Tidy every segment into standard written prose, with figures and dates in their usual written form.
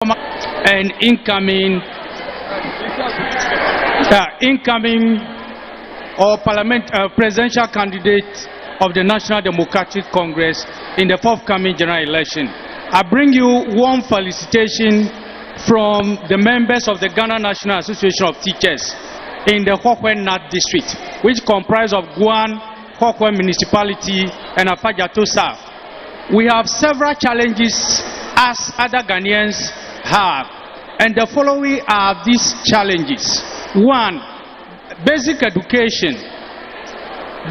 and incoming or presidential candidate of the National Democratic Congress in the forthcoming general election. I bring you warm felicitation from the members of the Ghana National Association of Teachers in the Hohoe North District, which comprise of Guan, Hohoe Municipality, and Apajato South. We have several challenges as other Ghanaians have, and the following are these challenges. One, basic education.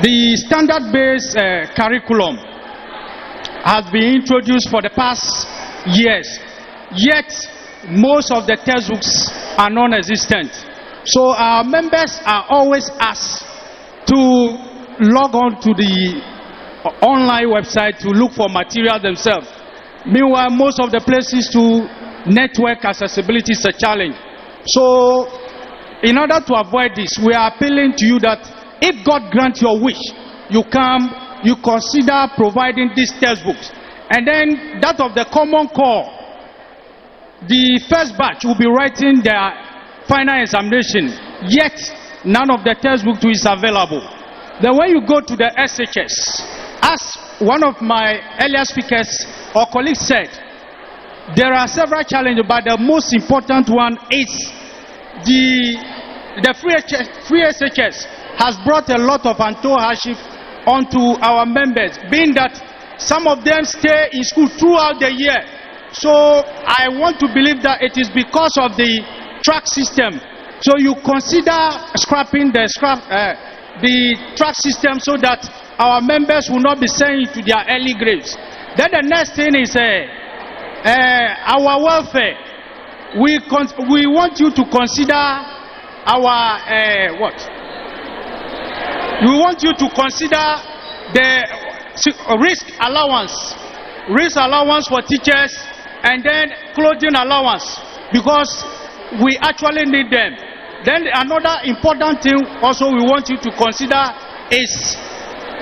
The standard-based curriculum has been introduced for the past years, yet most of the textbooks are non-existent. So our members are always asked to log on to the online website to look for material themselves. Meanwhile, most of the places to network accessibility is a challenge. So in order to avoid this, we are appealing to you that if God grants your wish, you consider providing these textbooks. And then that of the common core, the first batch will be writing their final examination, yet none of the textbooks is available. Then when you go to the SHS, as one of my earlier speakers or colleagues said, there are several challenges, but the most important one is the free SHS has brought a lot of untold hardship onto our members, being that some of them stay in school throughout the year. So I want to believe that it is because of the track system. So you consider scrapping the track system so that our members will not be sent to their early graves. Then the next thing is our welfare. We want you to consider our We want you to consider the risk allowance for teachers, and then clothing allowance, because we actually need them. Then another important thing also we want you to consider is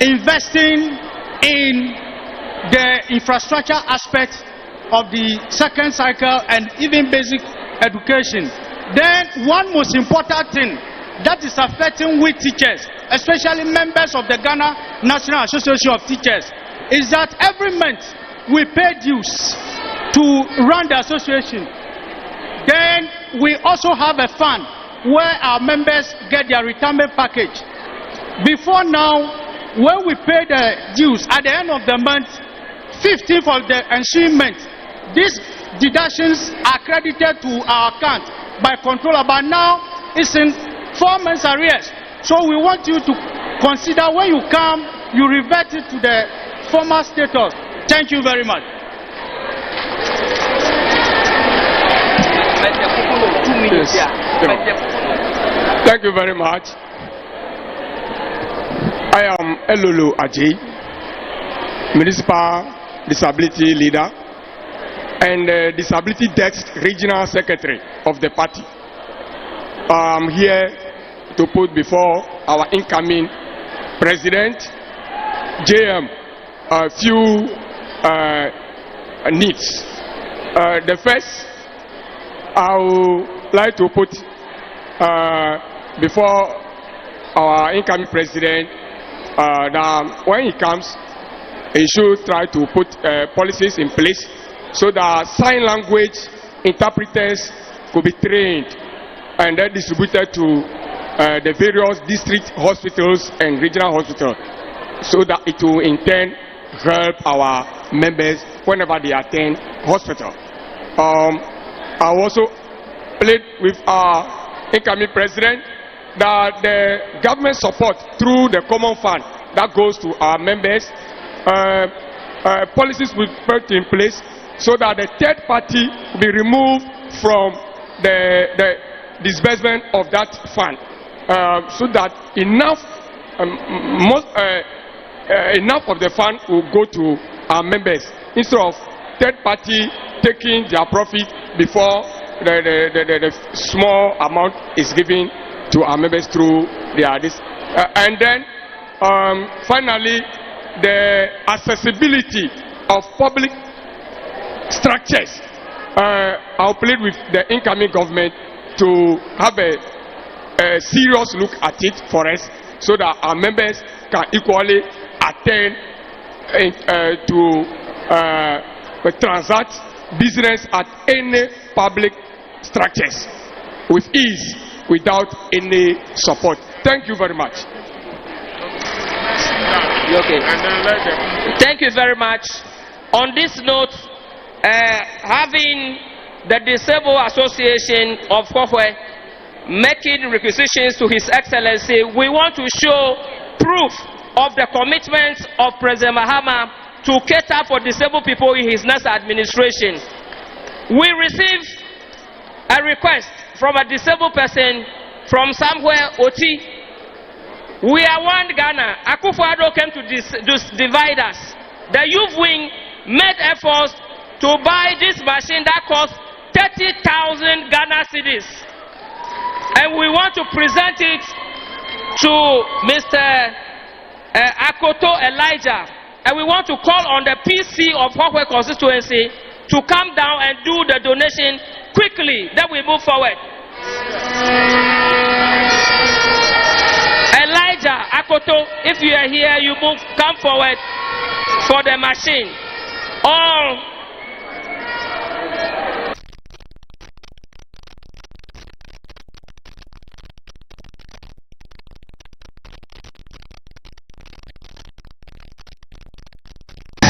investing in the infrastructure aspect of the second cycle and even basic education. Then one most important thing that is affecting we teachers, especially members of the Ghana National Association of Teachers, is that every month we pay dues to run the association. Then we also have a fund where our members get their retirement package. Before now, when we pay the dues at the end of the month, 15th of the ensuing month, these deductions are credited to our account by controller, but now it's in 4 months arrears. So we want you to consider when you come, you revert it to the former status. Thank you very much. Yes. Thank you very much. I am Elulu Ajay, Municipal Disability Leader and Disability Desk Regional Secretary of the party. I'm here to put before our incoming President, JM, a few needs. The first, I would like to put before our incoming President that when he comes, he should try to put policies in place so that sign language interpreters could be trained and then distributed to the various district hospitals and regional hospitals, so that it will in turn help our members whenever they attend hospital. I also plead with our incoming President that the government support through the common fund that goes to our members, policies will be put in place so that the third party will be removed from the disbursement of that fund, so that enough of the fund will go to our members instead of third party taking their profit before the small amount is given to our members through their and then finally, the accessibility of public structures I'll plead with the incoming government to have a serious look at it for us, so that our members can equally attend to transact business at any public structures with ease, without any support. Thank you very much. Okay. Thank you very much. On this note, having the Disabled Association of Hohoe making requisitions to His Excellency, we want to show proof of the commitment of President Mahama to cater for disabled people in his next administration. We received a request from a disabled person from somewhere, Oti. We are one Ghana. Akufo-Addo came to divide us. The youth wing made efforts to buy this machine that cost 30,000 Ghana cedis. And we want to present it to Mr. Akoto Elijah. And we want to call on the PC of Hohoe constituency to come down and do the donation quickly. Then we move forward. Elijah Akoto, if you are here, you move, come forward for the machine. All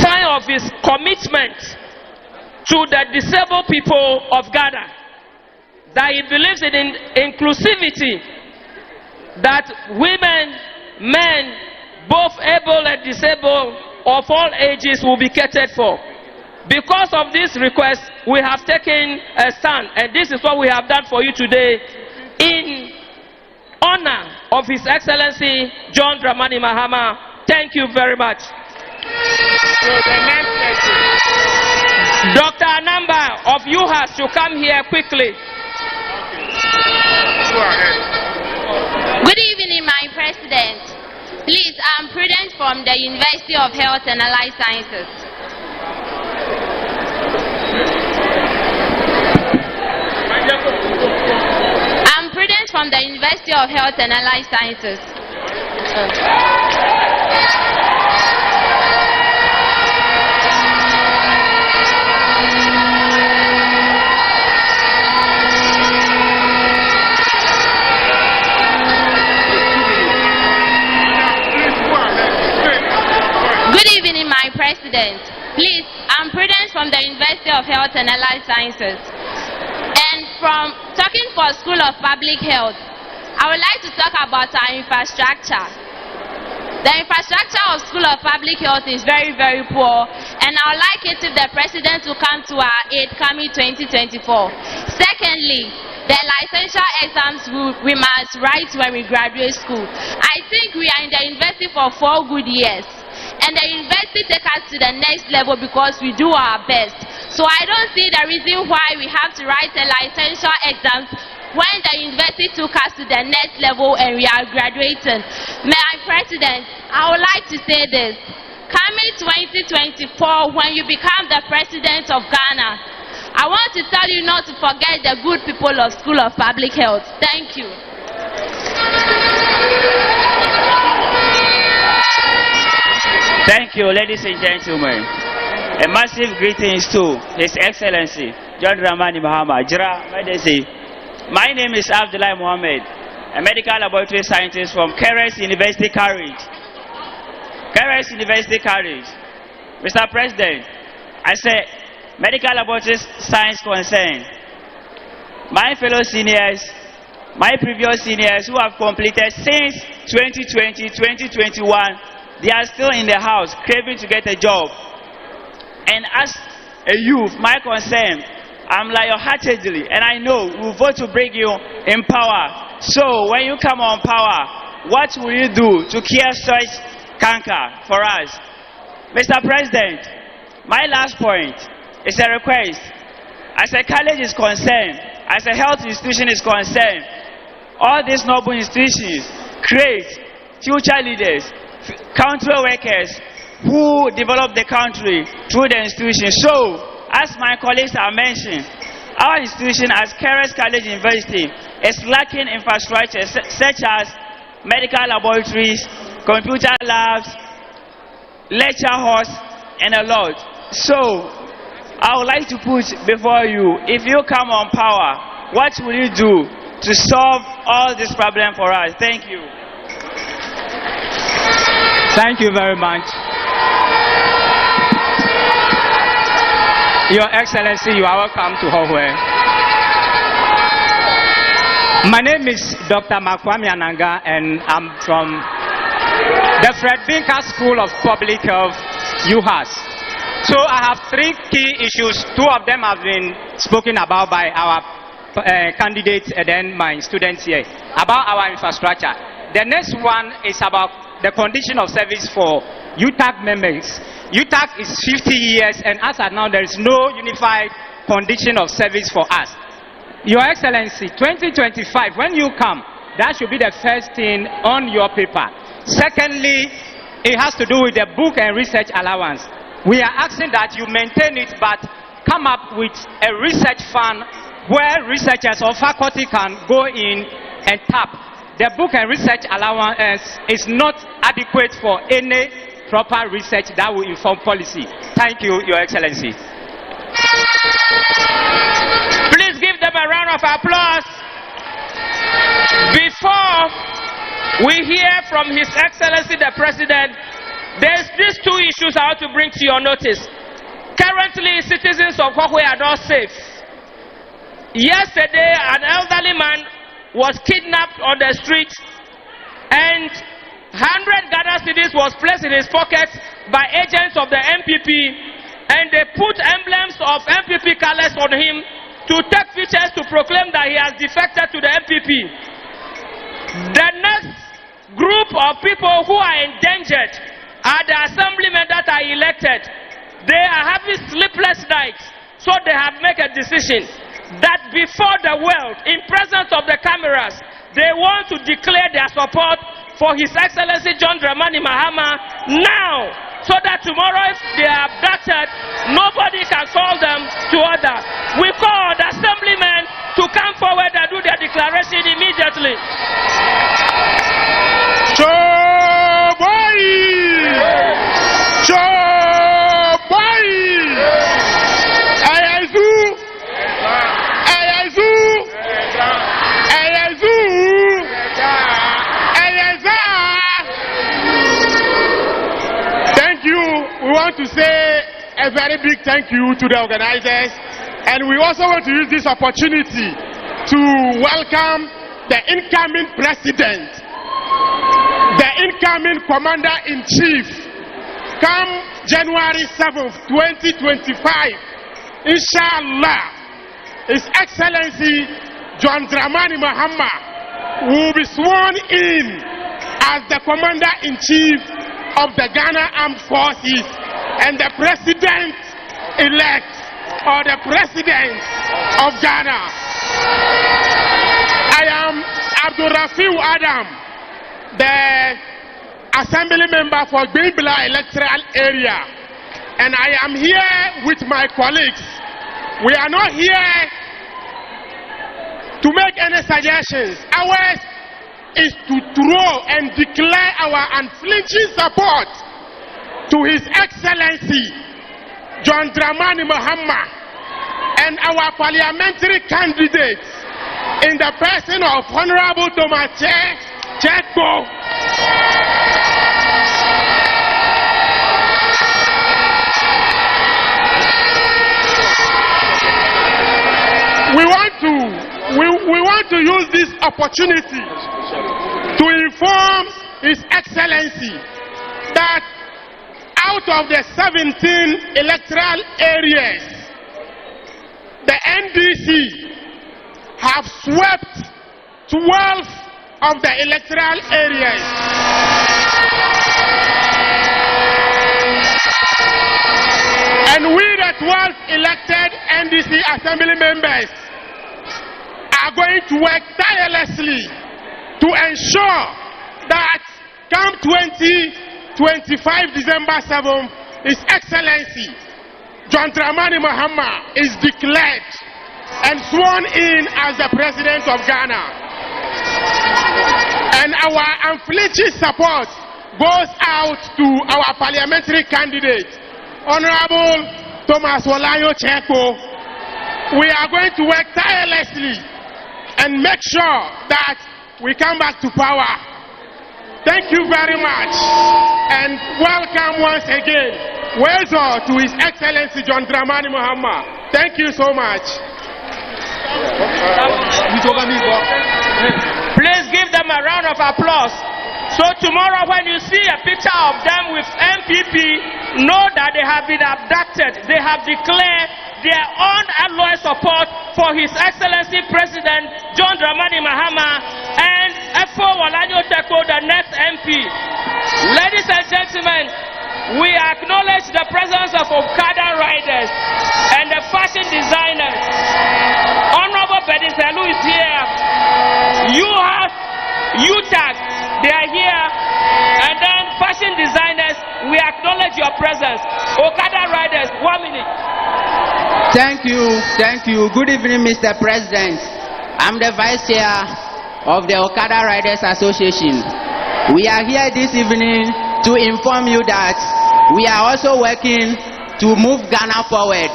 sign of his commitment to the disabled people of Ghana, that he believes in inclusivity, that women, men, both able and disabled, of all ages will be catered for. Because of this request, we have taken a stand, and this is what we have done for you today in honor of His Excellency John Dramani Mahama. Thank you very much. Dr. Anamba of UHAS should come here quickly. Go ahead. Good evening, my President. Please, I'm Prudence from the University of Health and Allied Sciences. I'm Prudence from the University of Health and Allied Sciences. Good evening, my President. Please, I'm Prudence from the University of Health and Allied Sciences. And from talking for School of Public Health, I would like to talk about our infrastructure. The infrastructure of School of Public Health is very, very poor, and I would like it if the President will come to our aid coming 2024. Secondly, the licensure exams we must write when we graduate school. I think we are in the university for 4 good years, and the university takes us to the next level because we do our best. So I don't see the reason why we have to write a licensure exams when the university took us to the next level and we are graduating. My President, I would like to say this. Coming 2024, when you become the President of Ghana, I want to tell you not to forget the good people of School of Public Health. Thank you. Thank you, ladies and gentlemen. A massive greetings to His Excellency John Dramani Mahama. Jira Medesi. My name is Abdullah Mohammed, a medical laboratory scientist from Keres University, Cambridge. Keres University, Cambridge. Mr. President, I say medical laboratory science concern. My fellow seniors, my previous seniors who have completed since 2020, 2021, they are still in the house craving to get a job. And as a youth, my concern, I'm lion-heartedly, and I know we'll vote to bring you in power. So when you come on power, what will you do to cure such canker for us? Mr. President, my last point is a request. As a college is concerned, as a health institution is concerned, all these noble institutions create future leaders, country workers who develop the country through the institution. So, as my colleagues have mentioned, Our institution, as Keres College University, is lacking infrastructure such as medical laboratories, computer labs, lecture halls, and a lot. So, I would like to put before you, if you come on power, what will you do to solve all this problem for us? Thank you. Thank you very much. Your Excellency, you are welcome to Hohoe. My name is Dr. Makwami Ananga, and I'm from the Fred Binka School of Public Health, UHAS. So I have 3 key issues. 2 of them have been spoken about by our candidates and then my students here, about our infrastructure. The next one is about the condition of service for UTAC members. UTAC is 50 years, and as of now, there is no unified condition of service for us. Your Excellency, 2025, when you come, that should be the first thing on your paper. Secondly, it has to do with the book and research allowance. We are asking that you maintain it, but come up with a research fund where researchers or faculty can go in and tap. The book and research allowance is not adequate for any proper research that will inform policy. Thank you, Your Excellency. Please give them a round of applause. Before we hear from His Excellency the President, there's these 2 issues I want to bring to your notice. Currently, citizens of Hohoe are not safe. Yesterday, an elderly man was kidnapped on the street, and 100 Ghana cedis was placed in his pocket by agents of the MPP, and they put emblems of MPP colors on him to take pictures to proclaim that he has defected to the MPP. The next group of people who are endangered are the assemblymen that are elected. They are having sleepless nights, so they have made a decision that before the world, in presence of the cameras, they want to declare their support for His Excellency John Dramani Mahama now, so that tomorrow if they are abducted, nobody can call them to order. We call the assemblymen to come forward and do their declaration immediately. We want to say a very big thank you to the organizers, and we also want to use this opportunity to welcome the incoming president, the incoming commander-in-chief. Come January 7th, 2025, inshallah, His Excellency John Dramani Mahama will be sworn in as the commander-in-chief of the Ghana Armed Forces and the president-elect or the president of Ghana. I am Abdul Rafiu Adam, the assembly member for Bimbla electoral area, and I am here with my colleagues. We are not here to make any suggestions. Ours is to throw and declare our unflinching support to His Excellency John Dramani Mahama and our parliamentary candidates in the person of Honorable Thomas Cheko. We want to use this opportunity to inform His Excellency that out of the 17 electoral areas, the NDC have swept 12 of the electoral areas. And we, the 12 elected NDC assembly members, are going to work tirelessly to ensure that come 2025 December 7th, His Excellency John Dramani Mahama is declared and sworn in as the President of Ghana. And our unflinching support goes out to our parliamentary candidate, Honorable Thomas Wolayo Cheko. We are going to work tirelessly and make sure that we come back to power. Thank you very much, and welcome once again, Wezor, to His Excellency John Dramani Mahama. Thank you so much. Please give them a round of applause. So tomorrow when you see a picture of them with MPP, know that they have been abducted. They have declared their unalloyed support for His Excellency President John Dramani Mahama and Efo Wolayo Cheko, the next MP. Ladies and gentlemen, we acknowledge the presence of Okada riders and the fashion designers. Honorable Bediselu is here. You have UTAG, they are here. And then fashion designers, we acknowledge your presence. Okada riders, 1 minute. Thank you. Good evening, Mr. President. I'm the Vice Chair of the Okada Riders Association. We are here this evening to inform you that we are also working to move Ghana forward.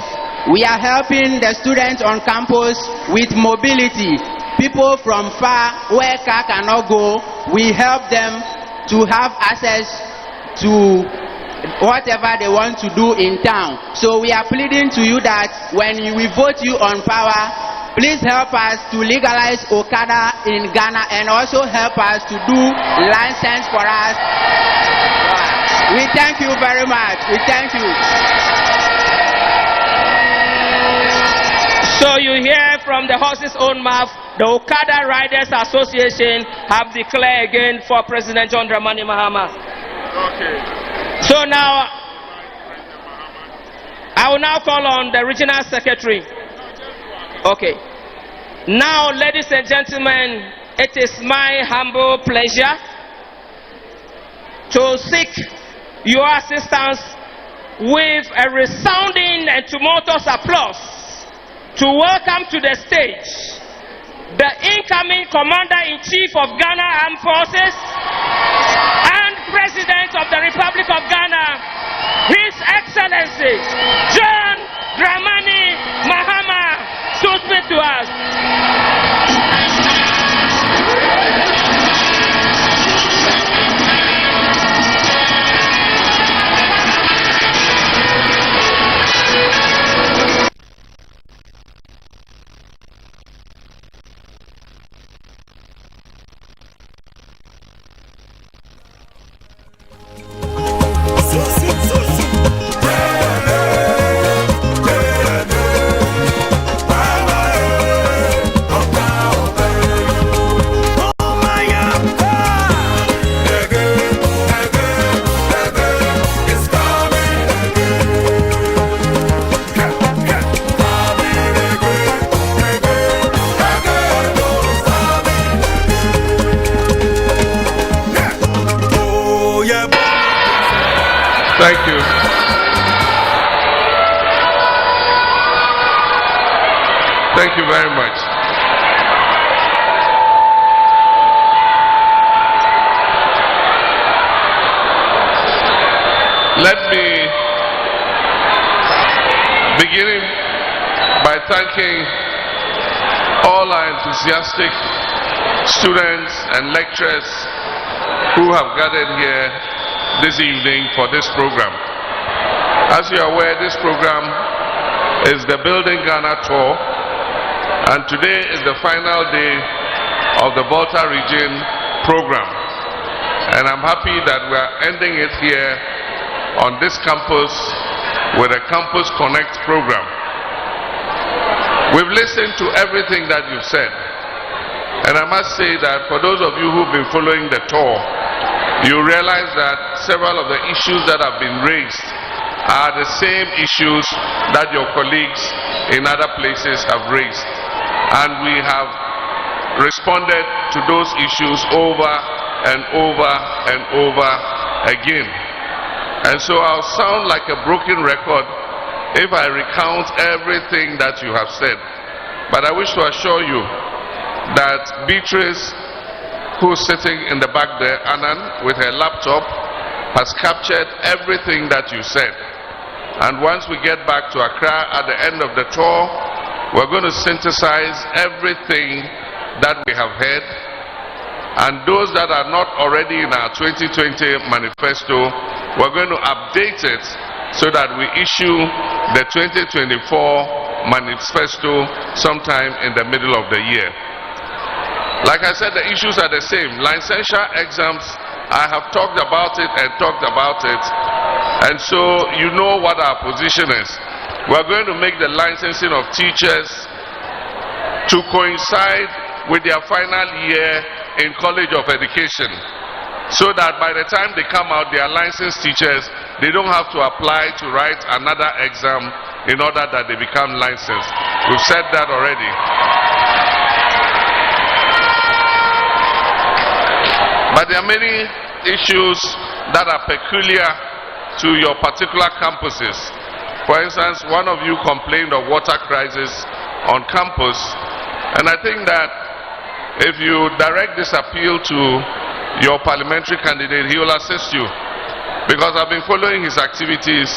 We are helping the students on campus with mobility. People from far where car cannot go, we help them to have access to whatever they want to do in town. So we are pleading to you that when we vote you on power, please help us to legalize Okada in Ghana and also help us to do license for us. We thank you very much. We thank you. So you hear from the horse's own mouth, the Okada Riders Association have declared again for President John Dramani Mahama. Okay. So now, I will now call on the regional secretary. Okay. Now, ladies and gentlemen, it is my humble pleasure to seek your assistance with a resounding and tumultuous applause to welcome to the stage the incoming Commander-in-Chief of Ghana Armed Forces and President of the Republic of Ghana, His Excellency John Dramani Mahama, to speak to us. Thank you. Thank you very much. Let me begin by thanking all our enthusiastic students and lecturers who have gathered here this evening for this program. As you are aware, this program is the Building Ghana Tour, and today is the final day of the Volta Region program. And I'm happy that we are ending it here on this campus with a Campus Connect program. We've listened to everything that you've said, and I must say that for those of you who've been following the tour, you realize that several of the issues that have been raised are the same issues that your colleagues in other places have raised. And we have responded to those issues over and over and over again. And so I'll sound like a broken record if I recount everything that you have said. But I wish to assure you that Beatrice, who's sitting in the back there, Annan, with her laptop, has captured everything that you said. And once we get back to Accra at the end of the tour, we're going to synthesize everything that we have heard. And those that are not already in our 2020 manifesto, we're going to update it so that we issue the 2024 manifesto sometime in the middle of the year. Like I said, the issues are the same. Licensure exams, I have talked about it and talked about it. And so you know what our position is. We're going to make the licensing of teachers to coincide with their final year in College of Education, so that by the time they come out, they are licensed teachers. They don't have to apply to write another exam in order that they become licensed. We've said that already. But there are many issues that are peculiar to your particular campuses. For instance, one of you complained of water crisis on campus, and I think that if you direct this appeal to your parliamentary candidate, he will assist you, because I've been following his activities,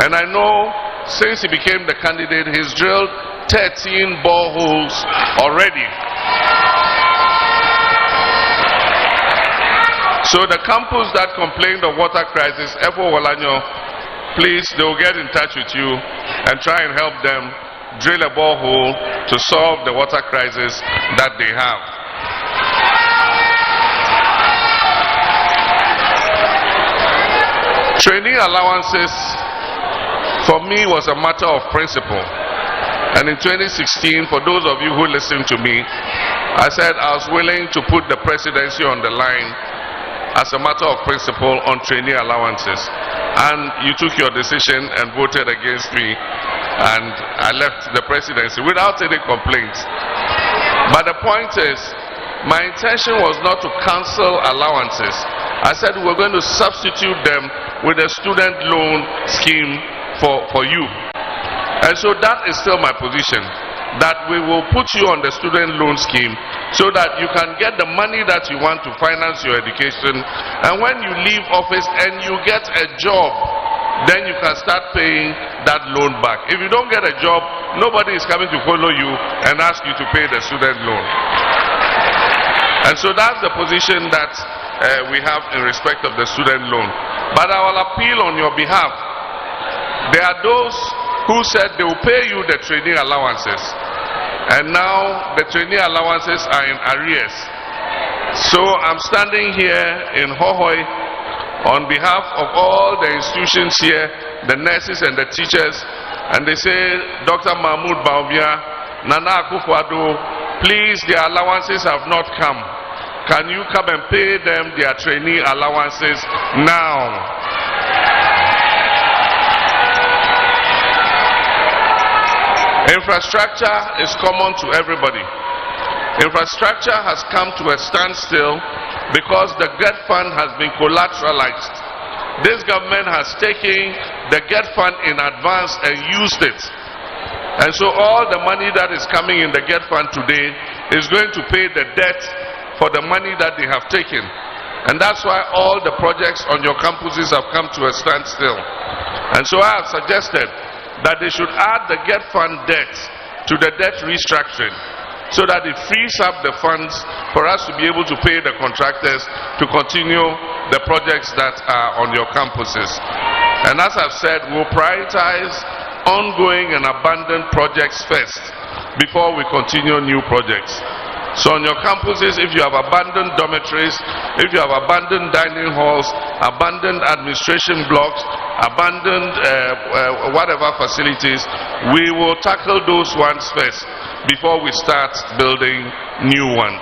and I know since he became the candidate, he's drilled 13 boreholes already. So the campus that complained of water crisis, Efo Walanyo, please, they will get in touch with you and try and help them drill a borehole to solve the water crisis that they have. Training allowances for me was a matter of principle. And in 2016, for those of you who listened to me, I said I was willing to put the presidency on the line as a matter of principle on training allowances. And you took your decision and voted against me, and I left the presidency without any complaints. But the point is, my intention was not to cancel allowances. I said we're going to substitute them with a student loan scheme for you. And so that is still my position, that we will put you on the student loan scheme so that you can get the money that you want to finance your education, and when you leave office and you get a job, then you can start paying that loan back. If you don't get a job, nobody is coming to follow you and ask you to pay the student loan. And so that's the position that we have in respect of the student loan. But I will appeal on your behalf. There are those who said they will pay you the training allowances, and now the training allowances are in arrears. So I'm standing here in Hohoe on behalf of all the institutions here, the nurses and the teachers, and they say, Dr. Mahmoud Baumia, Nana Akufo-Addo, please, their allowances have not come. Can you come and pay them their training allowances now? Infrastructure is common to everybody. Infrastructure has come to a standstill because the GET fund has been collateralized. This government has taken the GET fund in advance and used it. And so all the money that is coming in the GET fund today is going to pay the debt for the money that they have taken. And that's why all the projects on your campuses have come to a standstill. And so I have suggested that they should add the GET fund debt to the debt restructuring, so that it frees up the funds for us to be able to pay the contractors to continue the projects that are on your campuses. And as I've said, we'll prioritize ongoing and abandoned projects first before we continue new projects. So on your campuses, if you have abandoned dormitories, if you have abandoned dining halls, abandoned administration blocks, abandoned whatever facilities, we will tackle those ones first before we start building new ones.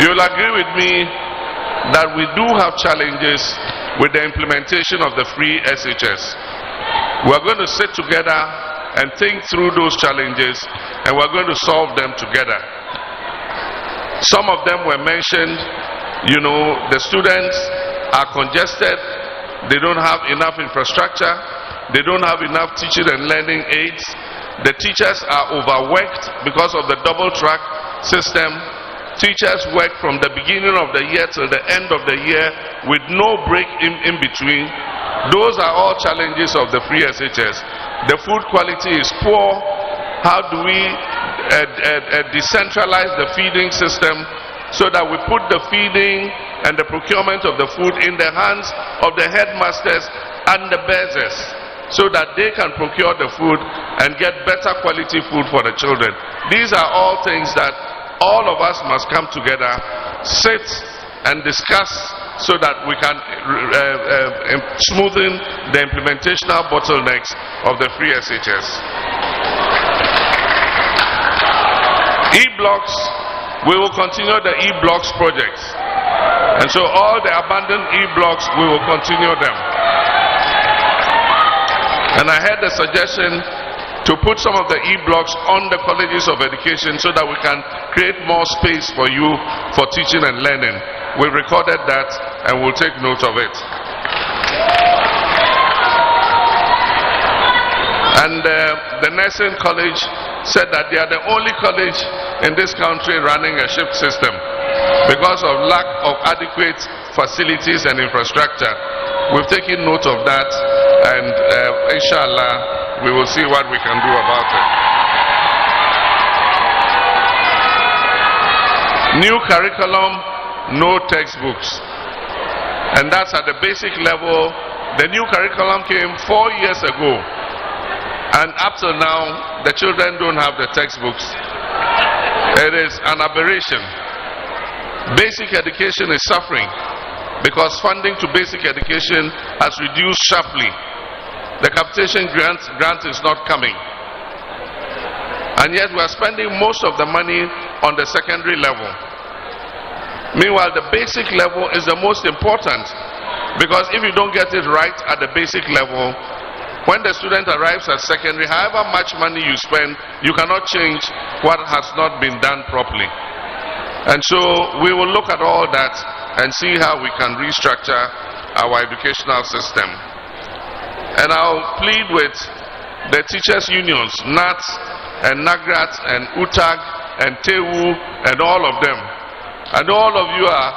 You'll agree with me that we do have challenges with the implementation of the free SHS. We're going to sit together and think through those challenges, and we're going to solve them together. Some of them were mentioned. You know, the students are congested They don't have enough infrastructure. They don't have enough teaching and learning aids. The teachers are overworked because of the double track system. Teachers work from the beginning of the year till the end of the year with no break in between. Those are all challenges of the free SHS. The food quality is poor. How do we decentralize the feeding system so that we put the feeding and the procurement of the food in the hands of the headmasters and the bearers, so that they can procure the food and get better quality food for the children. These are all things that all of us must come together, sit and discuss so that we can smoothen the implementational bottlenecks of the free SHS. E-blocks, we will continue the e-blocks projects. And so all the abandoned e-blocks, we will continue them. And I had a suggestion to put some of the e-blocks on the colleges of education so that we can create more space for you for teaching and learning. We recorded that and we'll take note of it. And the nursing college said that they are the only college in this country running a shift system because of lack of adequate facilities and infrastructure. We've taken note of that, and inshallah we will see what we can do about it. New curriculum, no textbooks, and that's at the basic level. The new curriculum came 4 years ago, and up till now the children don't have the textbooks. It is an aberration. Basic education is suffering because funding to basic education has reduced sharply. The capitation grant is not coming, and yet we are spending most of the money on the secondary level. Meanwhile, the basic level is the most important, because if you don't get it right at the basic level, when the student arrives at secondary, however much money you spend, you cannot change what has not been done properly. And so we will look at all that and see how we can restructure our educational system. And I'll plead with the teachers' unions, NATS and NAGRAT and UTAG and TEWU and all of them. And all of you are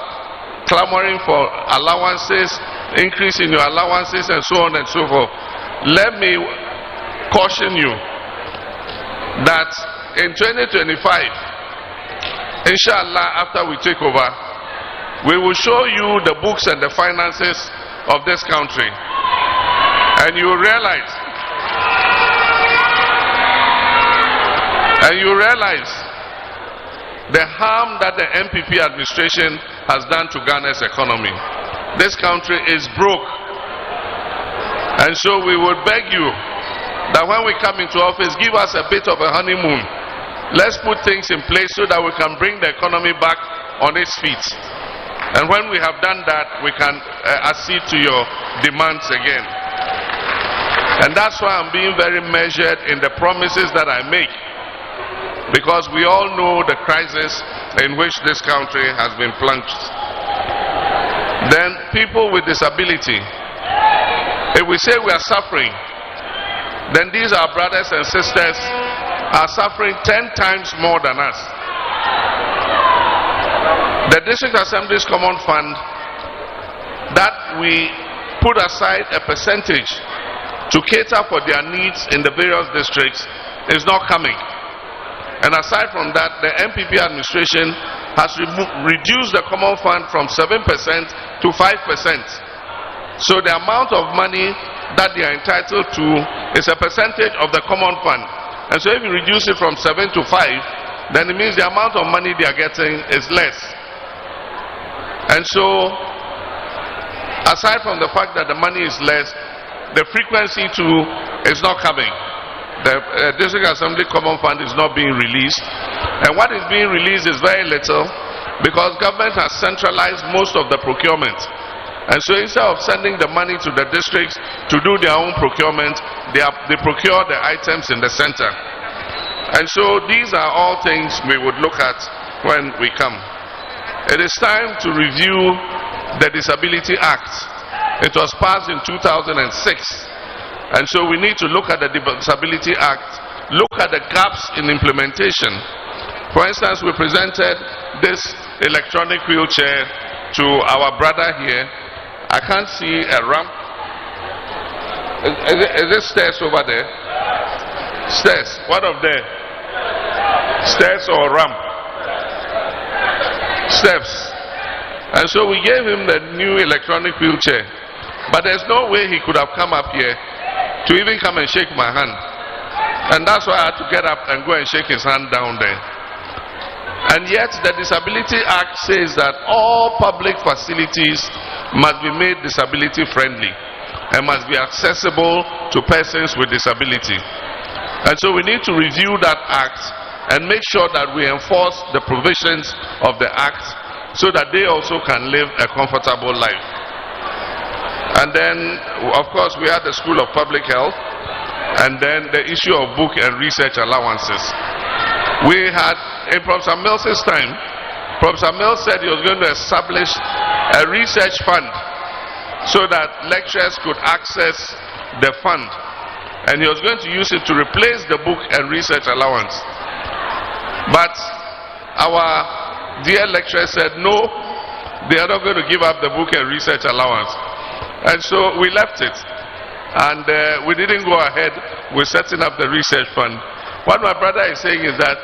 clamoring for allowances, increase in your allowances and so on and so forth. Let me caution you that in 2025, inshallah, after we take over, we will show you the books and the finances of this country, and you realize the harm that the MPP administration has done to Ghana's economy. This country is broke, and so we would beg you that when we come into office, give us a bit of a honeymoon. Let's put things in place so that we can bring the economy back on its feet. And when we have done that, we can accede to your demands again. And that's why I'm being very measured in the promises that I make, because we all know the crisis in which this country has been plunged. Then people with disability, if we say we are suffering, then these our brothers and sisters are suffering 10 times more than us. The District Assembly's Common Fund, that we put aside a percentage to cater for their needs in the various districts, is not coming. And aside from that, the MPP administration has reduced the Common Fund from 7% to 5%. So the amount of money that they are entitled to is a percentage of the Common Fund. And so if you reduce it from 7 to 5, then it means the amount of money they are getting is less. And so, aside from the fact that the money is less, the frequency too is not coming. The District Assembly Common Fund is not being released. And what is being released is very little, because government has centralized most of the procurement. And so instead of sending the money to the districts to do their own procurement, they procure the items in the center. And so these are all things we would look at when we come. It is time to review the Disability Act. It was passed in 2006. And so we need to look at the Disability Act, look at the gaps in implementation. For instance, we presented this electronic wheelchair to our brother here. I can't see a ramp. Is it stairs over there? Stairs. What of there? Stairs or ramp? Steps. And so we gave him the new electronic wheelchair. But there's no way he could have come up here to even come and shake my hand. And that's why I had to get up and go and shake his hand down there. And yet the Disability Act says that all public facilities must be made disability friendly and must be accessible to persons with disability. And so we need to review that act and make sure that we enforce the provisions of the act so that they also can live a comfortable life. And then, of course, we had the School of Public Health, and then the issue of book and research allowances. We had, in Professor Mills's time, Professor Mills said he was going to establish a research fund so that lecturers could access the fund, and he was going to use it to replace the book and research allowance. But our dear lecturer said no, they are not going to give up the book and research allowance. And so we left it, and we didn't go ahead with setting up the research fund. What my brother is saying is that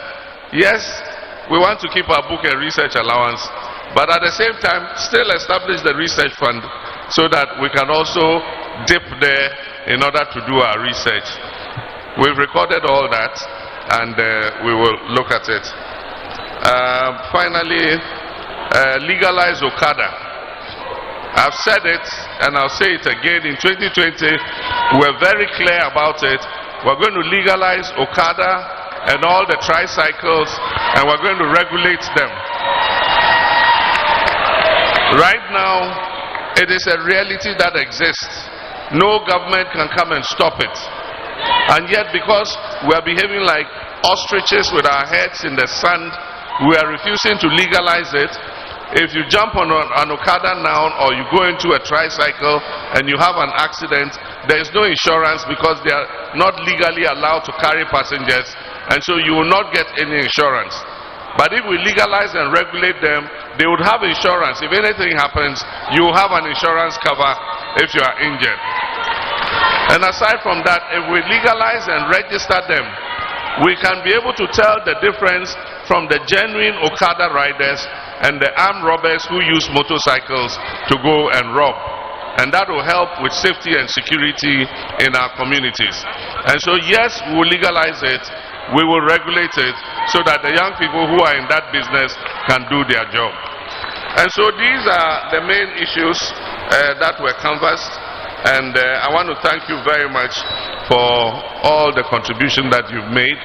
yes, we want to keep our book and research allowance, but at the same time still establish the research fund so that we can also dip there in order to do our research. We've recorded all that, and we will look at it. Finally, legalize Okada. I've said it and I'll say it again. In 2020 we're very clear about it. We're going to legalize Okada and all the tricycles, and we're going to regulate them. Right now it is a reality that exists. No government can come and stop it, and yet because we are behaving like ostriches with our heads in the sand, we are refusing to legalize it. If you jump on an Okada now, or you go into a tricycle and you have an accident, there is no insurance because they are not legally allowed to carry passengers, and so you will not get any insurance. But if we legalize and regulate them, they would have insurance. If anything happens, you will have an insurance cover if you are injured. And aside from that, if we legalize and register them, we can be able to tell the difference from the genuine Okada riders and the armed robbers who use motorcycles to go and rob. And that will help with safety and security in our communities. And so yes, we will legalize it, we will regulate it, so that the young people who are in that business can do their job. And so these are the main issues that were canvassed, and I want to thank you very much for all the contribution that you've made.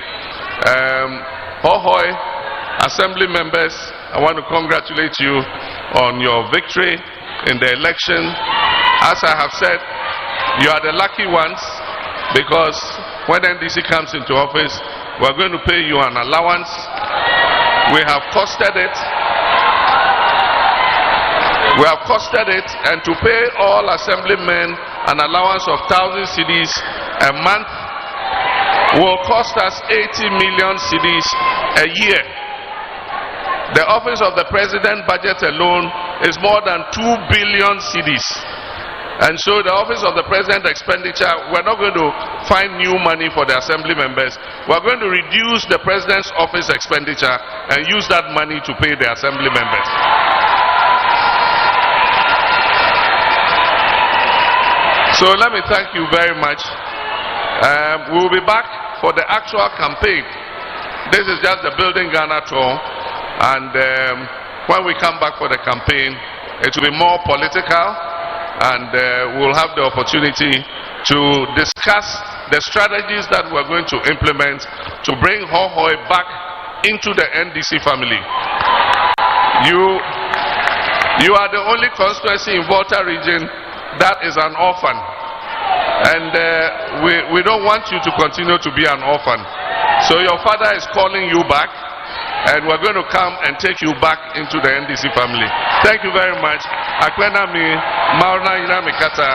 Hohoe Assembly members, I want to congratulate you on your victory in the election. As I have said, you are the lucky ones, because when NDC comes into office, we are going to pay you an allowance. We have costed it. We have costed it, and to pay all assemblymen an allowance of 1,000 cedis a month will cost us 80 million cedis a year. The office of the president budget alone is more than 2 billion cedis. And so the office of the president expenditure, we're not going to find new money for the assembly members. We're going to reduce the president's office expenditure and use that money to pay the assembly members. So let me thank you very much. We will be back for the actual campaign. This is just the Building Ghana tour. And when we come back for the campaign, it will be more political, and we'll have the opportunity to discuss the strategies that we're going to implement to bring Hohoe back into the NDC family. You are the only constituency in Volta region that is an orphan, and we don't want you to continue to be an orphan. So your father is calling you back. and we're going to come and take you back into the NDC family. Thank you very much. Akwena mi mauna ina mikata.